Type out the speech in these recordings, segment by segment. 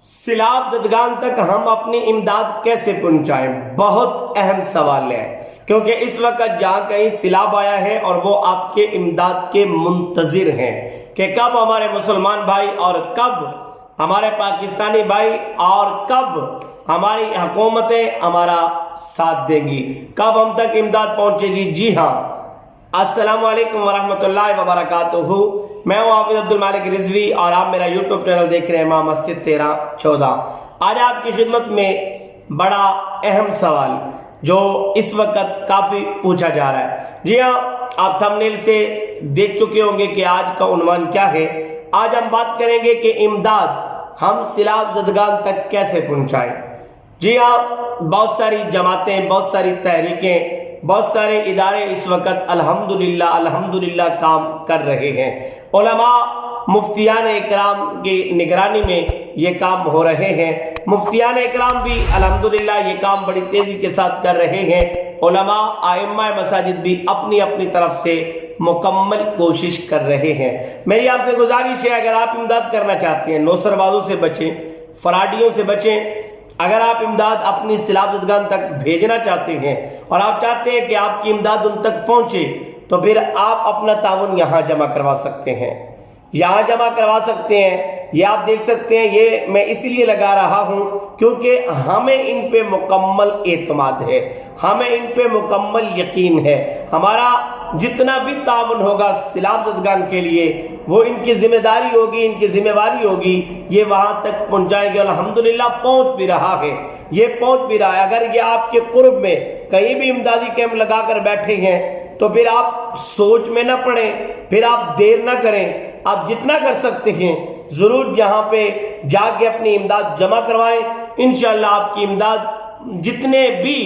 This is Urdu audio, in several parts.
سیلاب زدگان تک ہم اپنی امداد کیسے پہنچائیں؟ بہت اہم سوال ہے، کیونکہ اس وقت جہاں کہیں سیلاب آیا ہے اور وہ آپ کے امداد کے منتظر ہیں کہ کب ہمارے مسلمان بھائی اور کب ہمارے پاکستانی بھائی اور کب ہماری حکومتیں ہمارا ساتھ دیں گی، کب ہم تک امداد پہنچے گی۔ جی ہاں، السلام علیکم ورحمۃ اللہ وبرکاتہ۔ میں ہوں حافظ عبد المالک رضوی اور آپ میرا یوٹیوب چینل دیکھ رہے ہیں امام مسجد 1314۔ آج آپ کی خدمت میں بڑا اہم سوال جو اس وقت کافی پوچھا جا رہا ہے۔ جی ہاں، آپ تھمبنیل سے دیکھ چکے ہوں گے کہ آج کا عنوان کیا ہے۔ آج ہم بات کریں گے کہ امداد ہم سیلاب زدگان تک کیسے پہنچائیں۔ جی ہاں، بہت ساری جماعتیں، بہت ساری تحریکیں، بہت سارے ادارے اس وقت الحمدللہ کام کر رہے ہیں۔ علماء، مفتیان اکرام کی نگرانی میں یہ کام ہو رہے ہیں۔ مفتیان اکرام بھی الحمدللہ یہ کام بڑی تیزی کے ساتھ کر رہے ہیں۔ علماء، ائمہ مساجد بھی اپنی اپنی طرف سے مکمل کوشش کر رہے ہیں۔ میری آپ سے گزارش ہے، اگر آپ امداد کرنا چاہتے ہیں، نوسر بازوں سے بچیں، فراڈیوں سے بچیں۔ اگر آپ امداد اپنی سیلاب زدگان تک بھیجنا چاہتے ہیں اور آپ چاہتے ہیں کہ آپ کی امداد ان تک پہنچے، تو پھر آپ اپنا تعاون یہاں جمع کروا سکتے ہیں، یہاں جمع کروا سکتے ہیں۔ یہ آپ دیکھ سکتے ہیں، یہ میں اس لیے لگا رہا ہوں کیونکہ ہمیں ان پہ مکمل اعتماد ہے، ہمیں ان پہ مکمل یقین ہے۔ ہمارا جتنا بھی تعاون ہوگا سیلاب زدگان کے لیے، وہ ان کی ذمہ داری ہوگی، ان کی ذمہ واری ہوگی، یہ وہاں تک پہنچائیں گے۔ الحمدللہ پہنچ بھی رہا ہے، یہ پہنچ بھی رہا ہے۔ اگر یہ آپ کے قرب میں کہیں بھی امدادی کیمپ لگا کر بیٹھے ہیں تو پھر آپ سوچ میں نہ پڑیں، پھر آپ دیر نہ کریں، آپ جتنا کر سکتے ہیں ضرور یہاں پہ جا کے اپنی امداد جمع کروائیں۔ انشاءاللہ آپ کی امداد جتنے بھی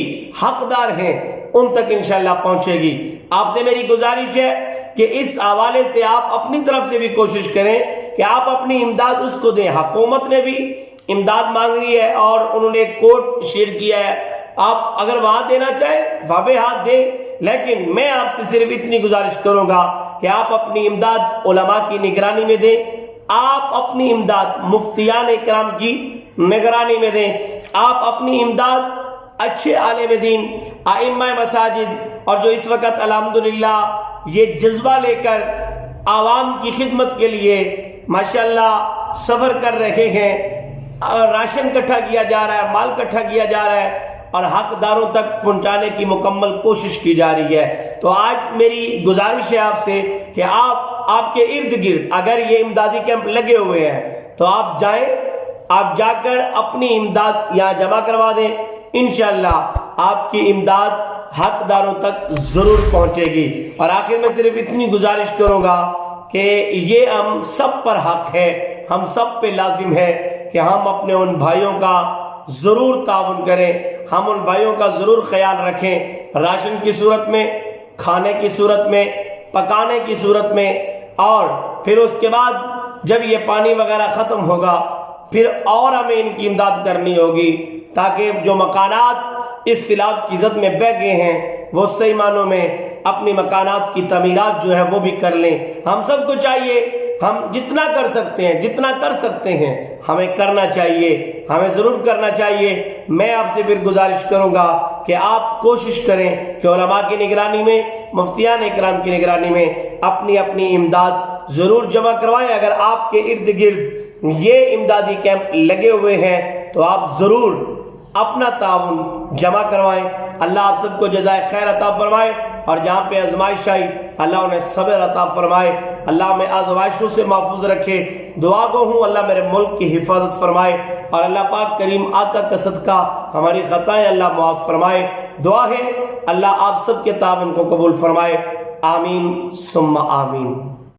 حقدار ہیں ان تک انشاءاللہ پہنچے گی۔ آپ سے میری گزارش ہے کہ اس حوالے سے آپ اپنی طرف سے بھی کوشش کریں کہ آپ اپنی امداد اس کو دیں۔ حکومت نے بھی امداد مانگ رہی ہے اور انہوں نے ایک کوڈ شیئر کیا ہے، آپ اگر وہاں دینا چاہیں وہاں پہ ہاتھ دیں، لیکن میں آپ سے صرف اتنی گزارش کروں گا کہ آپ اپنی امداد علماء کی نگرانی میں دیں، آپ اپنی امداد مفتیان اکرام کی نگرانی میں دیں، آپ اپنی امداد اچھے عالم دین، ائمہ مساجد، اور جو اس وقت الحمدللہ یہ جذبہ لے کر عوام کی خدمت کے لیے ماشاءاللہ سفر کر رہے ہیں، راشن اکٹھا کیا جا رہا ہے، مال اکٹھا کیا جا رہا ہے اور حقداروں تک پہنچانے کی مکمل کوشش کی جا رہی ہے۔ تو آج میری گزارش ہے آپ سے کہ آپ کے ارد گرد اگر یہ امدادی کیمپ لگے ہوئے ہیں تو آپ جائیں، آپ جا کر اپنی امداد یہاں جمع کروا دیں۔ انشاءاللہ آپ کی امداد حقداروں تک ضرور پہنچے گی۔ اور آخر میں صرف اتنی گزارش کروں گا کہ یہ ہم سب پر حق ہے، ہم سب پہ لازم ہے کہ ہم اپنے ان بھائیوں کا ضرور تعاون کریں، ہم ان بھائیوں کا ضرور خیال رکھیں، راشن کی صورت میں، کھانے کی صورت میں، پکانے کی صورت میں، اور پھر اس کے بعد جب یہ پانی وغیرہ ختم ہوگا پھر اور ہمیں ان کی امداد کرنی ہوگی، تاکہ جو مکانات اس سیلاب کی زد میں بہہ گئے ہیں وہ صحیح معنوں میں اپنی مکانات کی تعمیرات جو ہے وہ بھی کر لیں۔ ہم سب کو چاہیے، ہم جتنا کر سکتے ہیں، جتنا کر سکتے ہیں ہمیں کرنا چاہیے، ہمیں ضرور کرنا چاہیے۔ میں آپ سے پھر گزارش کروں گا کہ آپ کوشش کریں کہ علماء کی نگرانی میں، مفتیان اکرام کی نگرانی میں اپنی اپنی امداد ضرور جمع کروائیں۔ اگر آپ کے ارد گرد یہ امدادی کیمپ لگے ہوئے ہیں تو آپ ضرور اپنا تعاون جمع کروائیں۔ اللہ آپ سب کو جزائے خیر عطا فرمائے، اور جہاں پہ آزمائش آئی اللہ انہیں صبر عطا فرمائے، اللہ ہمیں آزمائشوں سے محفوظ رکھے۔ دعا گو ہوں اللہ میرے ملک کی حفاظت فرمائے، اور اللہ پاک کریم آقا کا صدقہ ہماری خطائیں اللہ معاف فرمائے۔ دعا ہے اللہ آپ سب کے تعاون کو قبول فرمائے، آمین ثم آمین۔